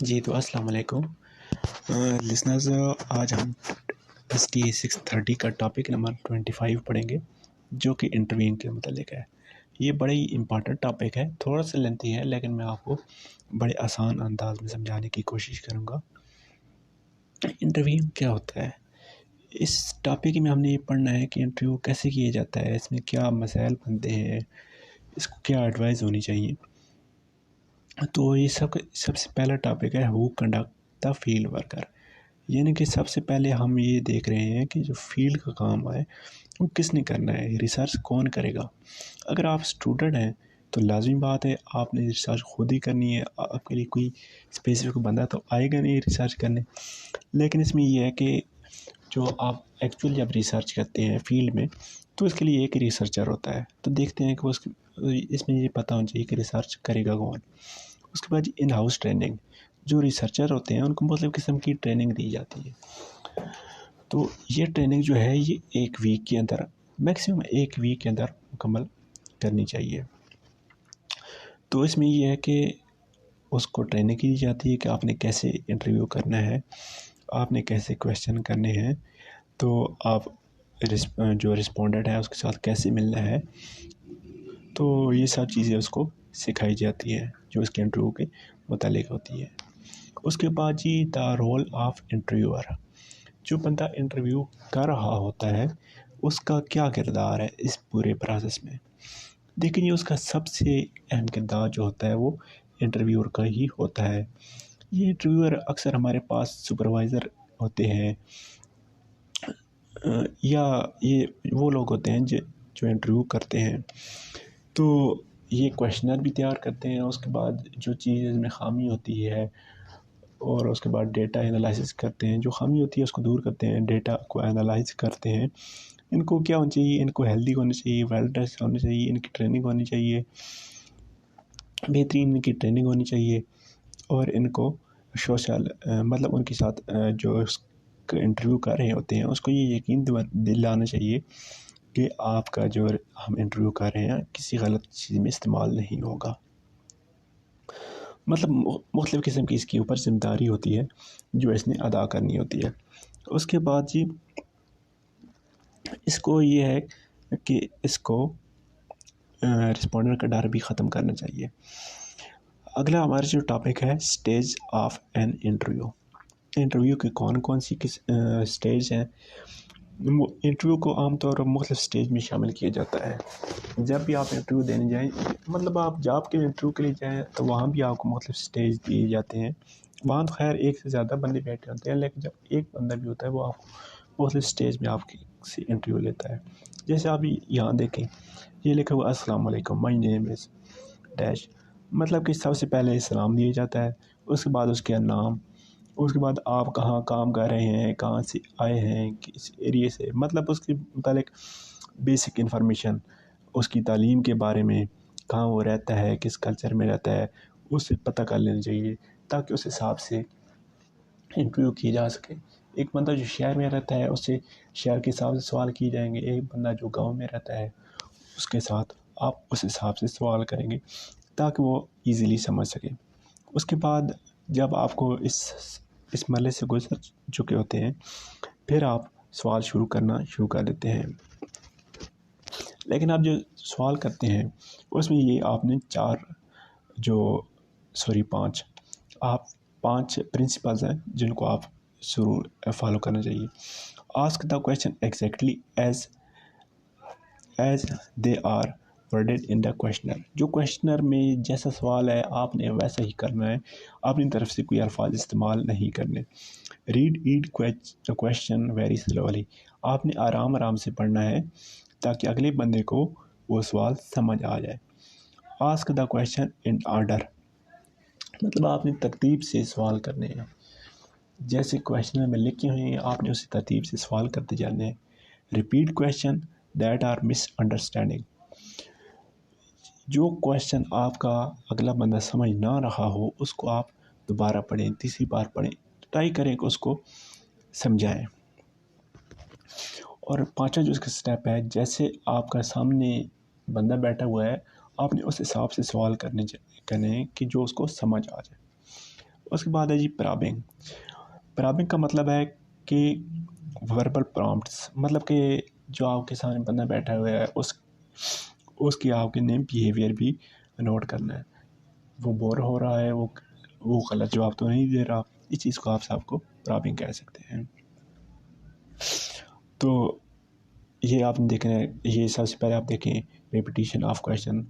جی تو السلام علیکم لسنرز، آج ہم STA 630 کا ٹاپک نمبر 25 پڑھیں گے جو کہ انٹرویو کے متعلق ہے۔ یہ بڑے ہی امپارٹنٹ ٹاپک ہے، تھوڑا سا لینتھی ہے لیکن میں آپ کو بڑے آسان انداز میں سمجھانے کی کوشش کروں گا۔ انٹرویو کیا ہوتا ہے؟ اس ٹاپک میں ہم نے یہ پڑھنا ہے کہ انٹرویو کیسے کیا جاتا ہے، اس میں کیا مسائل بنتے ہیں، اس کو کیا ایڈوائز ہونی چاہیے۔ تو یہ سب سے پہلا ٹاپک ہے ہو کنڈکٹ دا فیلڈ ورکر، یعنی کہ سب سے پہلے ہم یہ دیکھ رہے ہیں کہ جو فیلڈ کا کام ہے وہ کس نے کرنا ہے، ریسرچ کون کرے گا۔ اگر آپ اسٹوڈنٹ ہیں تو لازمی بات ہے آپ نے ریسرچ خود ہی کرنی ہے، آپ کے لیے کوئی اسپیسیفک بندہ تو آئے گا نہیں ریسرچ کرنے۔ لیکن اس میں یہ ہے کہ جو آپ ایکچولی جب ریسرچ کرتے ہیں فیلڈ میں تو اس کے لیے ایک ریسرچر ہوتا ہے، تو دیکھتے ہیں کہ اس میں یہ پتہ ہونا چاہیے کہ ریسرچ کرے گا کون۔ اس کے بعد ان ہاؤس ٹریننگ، جو ریسرچر ہوتے ہیں ان کو مختلف قسم کی ٹریننگ دی جاتی ہے۔ تو یہ ٹریننگ جو ہے یہ ایک ویک کے اندر، میکسیمم ایک ویک کے اندر مکمل کرنی چاہیے۔ تو اس میں یہ ہے کہ اس کو ٹریننگ کی جاتی ہے کہ آپ نے کیسے انٹرویو کرنا ہے، آپ نے کیسے کویشچن کرنے ہیں، تو آپ جو رسپونڈنٹ ہے اس کے ساتھ کیسے ملنا ہے۔ تو یہ سب چیزیں اس کو سکھائی جاتی ہیں جو اس کے انٹرویو کے متعلق ہوتی ہے۔ اس کے بعد جی دا رول آف انٹرویور، جو بندہ انٹرویو کر رہا ہوتا ہے اس کا کیا کردار ہے اس پورے پروسیس میں۔ لیکن یہ اس کا سب سے اہم کردار جو ہوتا ہے وہ انٹرویور کا ہی ہوتا ہے۔ یہ انٹرویور اکثر ہمارے پاس سپروائزر ہوتے ہیں یا یہ وہ لوگ ہوتے ہیں جو انٹرویو کرتے ہیں، تو یہ کویشچنر بھی تیار کرتے ہیں۔ اس کے بعد جو چیز میں خامی ہوتی ہے اور اس کے بعد ڈیٹا انالائسس کرتے ہیں، جو خامی ہوتی ہے اس کو دور کرتے ہیں، ڈیٹا کو انالائز کرتے ہیں۔ ان کو کیا ہونا چاہیے، ان کو ہیلدی ہونا چاہیے، ویل ڈریس ہونا چاہیے، ان کی ٹریننگ ہونی چاہیے، بہترین ان کی ٹریننگ ہونی چاہیے، اور ان کو سوشل مطلب ان کے ساتھ جو انٹرویو کر رہے ہوتے ہیں اس کو یہ یقین دلانا چاہیے کہ آپ کا جو ہم انٹرویو کر رہے ہیں کسی غلط چیز میں استعمال نہیں ہوگا۔ مطلب مختلف قسم کی اس کے اوپر ذمہ داری ہوتی ہے جو اس نے ادا کرنی ہوتی ہے۔ اس کے بعد جی اس کو یہ ہے کہ اس کو رسپونڈنٹ کا ڈر بھی ختم کرنا چاہیے۔ اگلا ہمارا جو ٹاپک ہے stage of an interview. Interview کے کون سی سٹیج ہیں۔ انٹرویو کو عام طور پر مختلف سٹیج میں شامل کیا جاتا ہے۔ جب بھی آپ انٹرویو دینے جائیں، مطلب آپ جاب کے انٹرویو کے لیے جائیں تو وہاں بھی آپ کو مختلف سٹیج دیے جاتے ہیں۔ وہاں تو خیر ایک سے زیادہ بندے بیٹھے ہوتے ہیں، لیکن جب ایک بندہ بھی ہوتا ہے وہ آپ کو مختلف سٹیج میں آپ سے انٹرویو لیتا ہے۔ جیسے آپ یہاں دیکھیں یہ لکھا ہوا السلام علیکم مائی نیم از ڈیش، مطلب کہ سب سے پہلے سلام دیا جاتا ہے، اس کے بعد اس کے نام، اس کے بعد آپ کہاں کام کر رہے ہیں، کہاں سے آئے ہیں، کس ایریے سے، مطلب اس کے متعلق بیسک انفارمیشن، اس کی تعلیم کے بارے میں، کہاں وہ رہتا ہے، کس کلچر میں رہتا ہے، اس سے پتہ کر لینا چاہیے تاکہ اس حساب سے انٹرویو کی جا سکے۔ ایک بندہ جو شہر میں رہتا ہے اس سے شہر کے حساب سے سوال کیے جائیں گے، ایک بندہ جو گاؤں میں رہتا ہے اس کے ساتھ آپ اس حساب سے سوال کریں گے تاکہ وہ ایزیلی سمجھ سکیں۔ اس کے بعد جب آپ کو اس مرحلے سے گزر چکے ہوتے ہیں پھر آپ سوال شروع کر دیتے ہیں۔ لیکن آپ جو سوال کرتے ہیں اس میں یہ آپ نے پانچ پرنسپلز ہیں جن کو آپ فالو کرنا چاہیے۔ Ask the question exactly as they are worded in the questioner, جو کویشچنر میں جیسا سوال ہے آپ نے ویسا ہی کرنا ہے، اپنی طرف سے کوئی الفاظ استعمال نہیں کرنے۔ ریڈ کویشچن ویری سلولی، آپ نے آرام سے پڑھنا ہے تاکہ اگلے بندے کو وہ سوال سمجھ آ جائے۔ Ask the question in order, مطلب آپ نے ترتیب سے سوال کرنے ہیں، جیسے کویشچن میں لکھے ہوئے ہیں آپ نے اسی ترتیب سے سوال کرتے جانے ہیں۔ Repeat question that are misunderstanding, جو کویشچن آپ کا اگلا بندہ سمجھ نہ رہا ہو اس کو آپ دوبارہ پڑھیں، تیسری بار پڑھیں، ٹرائی کریں کہ اس کو سمجھائیں۔ اور پانچواں جو اس کا سٹیپ ہے، جیسے آپ کا سامنے بندہ بیٹھا ہوا ہے آپ نے اس حساب سے سوال کرنے کہ جو اس کو سمجھ آ جائے۔ اس کے بعد ہے جی پرابنگ. پرابنگ کا مطلب ہے کہ وربل پرامپٹس، مطلب کہ جو آپ کے سامنے بندہ بیٹھا ہوا ہے اس کی آپ کے نیم بیہیویئر بھی نوٹ کرنا ہے. وہ بور ہو رہا ہے، وہ غلط جواب تو نہیں دے رہا، اس چیز کو آپ صاحب کو پرابنگ کہہ سکتے ہیں. تو یہ آپ نے دیکھنا ہے، یہ سب سے پہلے آپ دیکھیں ریپیٹیشن آف کویشچن.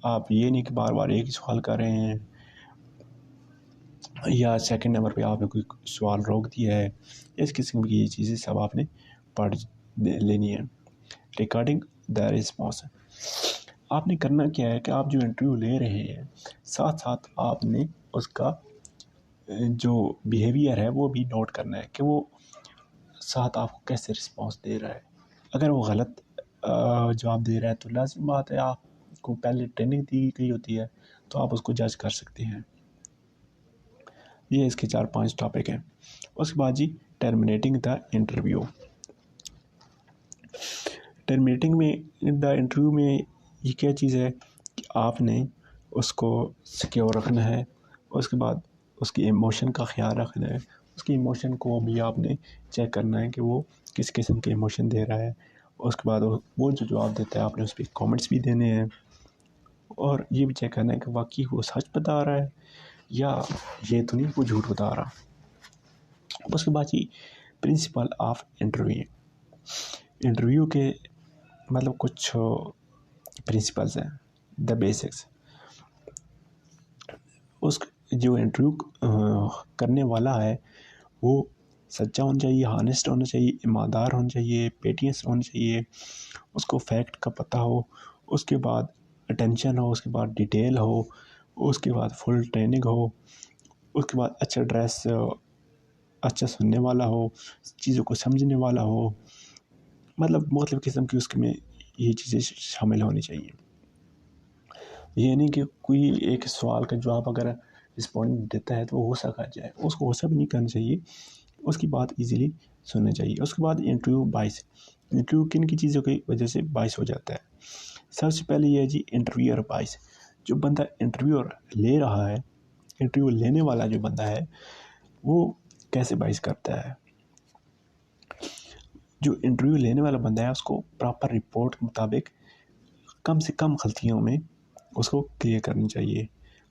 آپ یہ نہیں کہ بار بار ایک ہی سوال کر رہے ہیں، یا سیکنڈ نمبر پہ آپ نے کوئی سوال روک دیا ہے. اس قسم کی یہ چیزیں سب آپ نے پڑھ لینی ہے. ریکارڈنگ دا رسپانس، آپ نے کرنا کیا ہے کہ آپ جو انٹرویو لے رہے ہیں ساتھ ساتھ آپ نے اس کا جو بیہیویئر ہے وہ بھی نوٹ کرنا ہے کہ وہ ساتھ آپ کو کیسے رسپانس دے رہا ہے. اگر وہ غلط جواب دے رہا ہے تو لازم بات ہے آپ کو پہلے ٹریننگ دی گئی ہوتی ہے تو آپ اس کو جج کر سکتے ہیں. یہ اس کے 4-5 ٹاپک ہیں. اس کے بعد جی ٹرمینیٹنگ دا انٹرویو. ٹرمینیٹنگ میں دا انٹرویو میں یہ کیا چیز ہے کہ آپ نے اس کو سیکیور رکھنا ہے. اس کے بعد اس کی ایموشن کا خیال رکھنا ہے. اس کی ایموشن کو بھی آپ نے چیک کرنا ہے کہ وہ کس قسم کے ایموشن دے رہا ہے. اس کے بعد وہ جو جواب دیتا ہے آپ نے اس پہ کامنٹس بھی دینے ہیں، اور یہ بھی چیک کرنا ہے کہ واقعی وہ سچ بتا رہا ہے یا یہ تو نہیں وہ جھوٹ بتا رہا. اس کے بعد یہ پرنسپل آف انٹرویو کے مطلب کچھ پرنسپلز ہیں، دا بیسکس. اس جو انٹرویو کرنے والا ہے وہ سچا ہونا چاہیے، ہانسٹ ہونا چاہیے، ایماندار ہونا چاہیے، پیٹینس ہونا چاہیے، اس کو فیکٹ کا پتہ ہو، اس کے بعد اٹینشن ہو، اس کے بعد ڈیٹیل ہو، اس کے بعد فل ٹریننگ ہو، اس کے بعد اچھا ڈریس، اچھا سننے والا ہو، چیزوں کو سمجھنے والا ہو. مطلب مختلف قسم کی اس میں یہ چیزیں شامل ہونی چاہیے. یہ نہیں کہ کوئی ایک سوال کا جواب اگر رسپونڈنٹ دیتا ہے تو وہ غصہ کر جائے، اس کو غصہ بھی نہیں کرنا چاہیے، اس کی بات ایزیلی سننا چاہیے. اس کے بعد انٹرویو بائس. انٹرویو کن کی چیزوں کی وجہ سے بائس ہو جاتا ہے؟ سب سے پہلے یہ ہے جی انٹرویور بائس. جو بندہ انٹرویو لے رہا ہے، انٹرویو لینے والا جو بندہ ہے وہ کیسے بائس کرتا ہے؟ جو انٹرویو لینے والا بندہ ہے اس کو پراپر رپورٹ کے مطابق کم سے کم غلطیوں میں اس کو کلیئر کرنی چاہیے.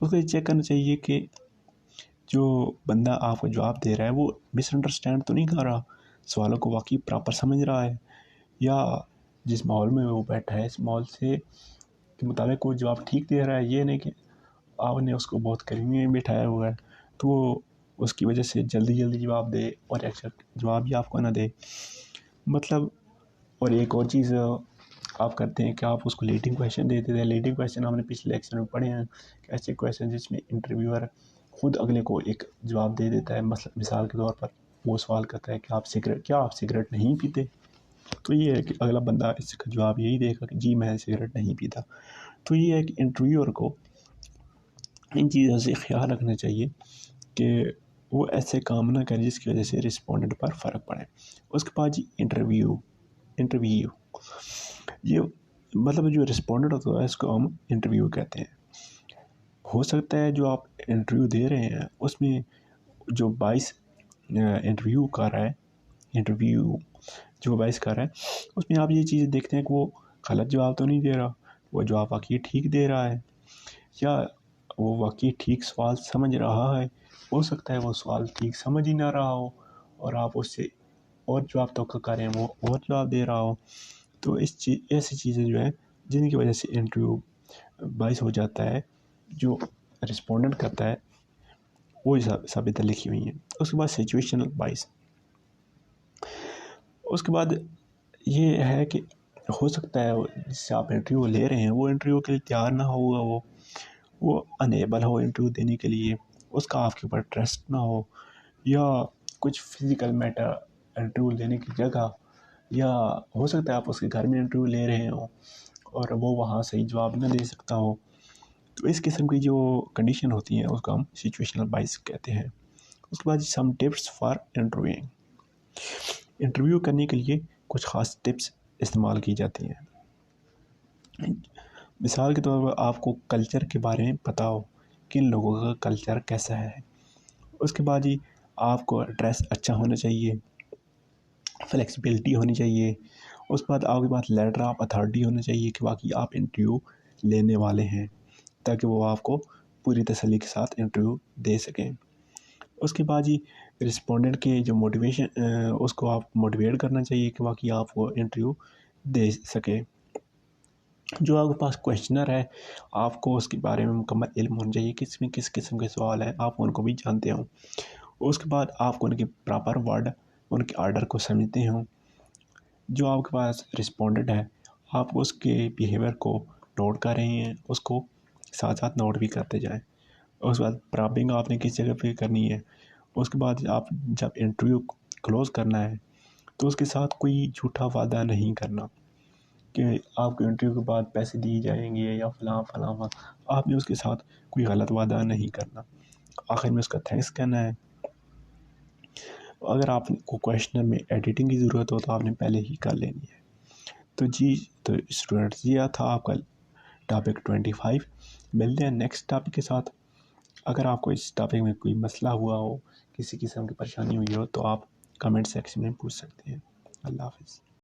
اس کو یہ چیک کرنا چاہیے کہ جو بندہ آپ کو جواب دے رہا ہے وہ مس انڈرسٹینڈ تو نہیں کر رہا، سوالوں کو واقعی پراپر سمجھ رہا ہے، یا جس ماحول میں وہ بیٹھا ہے اس ماحول سے کے مطابق وہ جواب ٹھیک دے رہا ہے. یہ نہیں کہ آپ نے اس کو بہت قریبی میں بٹھایا ہوا ہے تو وہ اس کی وجہ سے جلدی جواب دے اور ایکسیپٹ جواب بھی آپ کو نہ دے. مطلب اور ایک اور چیز آپ کرتے ہیں کہ آپ اس کو لیڈنگ کویشچن دیتے ہیں. لیڈنگ کویشچن ہم نے پچھلے لیکچر میں پڑھے ہیں کہ ایسے کویشچن جس میں انٹرویور خود اگلے کو ایک جواب دے دیتا ہے. مثال کے طور پر وہ سوال کرتا ہے کہ آپ سگریٹ نہیں پیتے؟ تو یہ ہے کہ اگلا بندہ اس کا جواب یہی دے گا کہ جی میں سگریٹ نہیں پیتا. تو یہ ہے کہ انٹرویور کو ان چیزوں سے خیال رکھنا چاہیے کہ وہ ایسے کام نہ کرے جس کی وجہ سے رسپونڈنٹ پر فرق پڑے. اس کے بعد جی انٹرویو یہ مطلب جو رسپونڈنٹ ہوتا ہے اس کو ہم انٹرویو کہتے ہیں. ہو سکتا ہے جو آپ انٹرویو دے رہے ہیں اس میں جو بائس انٹرویو کر رہا ہے اس میں آپ یہ چیزیں دیکھتے ہیں کہ وہ غلط جواب تو نہیں دے رہا، وہ جواب واقعی ٹھیک دے رہا ہے، یا وہ واقعی ٹھیک سوال سمجھ رہا ہے. ہو سکتا ہے وہ سوال ٹھیک سمجھ ہی نہ رہا ہو اور آپ اس سے اور جواب توقع کر رہے ہیں وہ اور جواب دے رہا ہو. تو ایسی چیزیں جو ہیں جن کی وجہ سے انٹرویو باعث ہو جاتا ہے، جو رسپونڈنٹ کرتا ہے وہ سب ادھر لکھی ہوئی ہیں. اس کے بعد سچویشنل بائس. اس کے بعد یہ ہے کہ ہو سکتا ہے جس سے آپ انٹرویو لے رہے ہیں وہ انٹرویو کے لیے تیار نہ ہوگا، وہ انیبل ہو انٹرویو دینے کے لیے، اس کا آپ کے اوپر ٹرسٹ نہ ہو، یا کچھ فزیکل میٹر انٹرویو لینے کی جگہ، یا ہو سکتا ہے آپ اس کے گھر میں انٹرویو لے رہے ہوں اور وہ وہاں صحیح جواب نہ دے سکتا ہو. تو اس قسم کی جو کنڈیشن ہوتی ہیں اس کو ہم سچویشنل بائس کہتے ہیں. اس کے بعد some tips for interviewing. Interview کرنے کے لیے کچھ خاص ٹپس استعمال کی جاتی ہیں. مثال کے طور پر آپ کو کلچر کے بارے میں پتہ ہو، کن لوگوں کا کلچر کیسا ہے، اس کے بعد جی آپ کو ایڈریس اچھا ہونا چاہیے، فلیکسیبلٹی ہونی چاہیے، اس کے بعد آپ کے پاس لیٹر آف اتھارٹی ہونا چاہیے کہ باقی آپ انٹرویو لینے والے ہیں، تاکہ وہ آپ کو پوری تسلی کے ساتھ انٹرویو دے سکیں۔ اس کے بعد جی رسپونڈنٹ کے جو موٹیویشن اس کو آپ موٹیویٹ کرنا چاہیے کہ باقی آپ کو انٹرویو دے سکیں۔ جو آپ کے پاس کویشچنر ہے آپ کو اس کے بارے میں مکمل علم ہونا چاہیے کہ اس میں کس قسم کے سوال ہیں، آپ ان کو بھی جانتے ہوں۔ اس کے بعد آپ کو ان کے پراپر ورڈ، ان کے آرڈر کو سمجھتے ہوں۔ جو آپ کے پاس رسپونڈنٹ ہے آپ اس کے بیہیویئر کو نوٹ کر رہے ہیں، اس کو ساتھ ساتھ نوٹ بھی کرتے جائیں۔ اس کے بعد پرابنگ آپ نے کس جگہ پہ کرنی ہے۔ اس کے بعد آپ جب انٹرویو کلوز کرنا ہے تو اس کے ساتھ کوئی جھوٹا وعدہ نہیں کرنا کہ آپ کو انٹرویو کے بعد پیسے دیے جائیں گے یا فلاں فلاں۔ آپ نے اس کے ساتھ کوئی غلط وعدہ نہیں کرنا، آخر میں اس کا تھینکس کہنا ہے۔ اگر آپ کو کویشچنر میں ایڈیٹنگ کی ضرورت ہو تو آپ نے پہلے ہی کر لینی ہے۔ تو اسٹوڈنٹس یہ تھا آپ کا ٹاپک 25۔ ملتے ہیں نیکسٹ ٹاپک کے ساتھ۔ اگر آپ کو اس ٹاپک میں کوئی مسئلہ ہوا ہو، کسی قسم کی پریشانی ہوئی ہو تو آپ کمنٹ سیکشن میں پوچھ سکتے ہیں۔ اللہ حافظ۔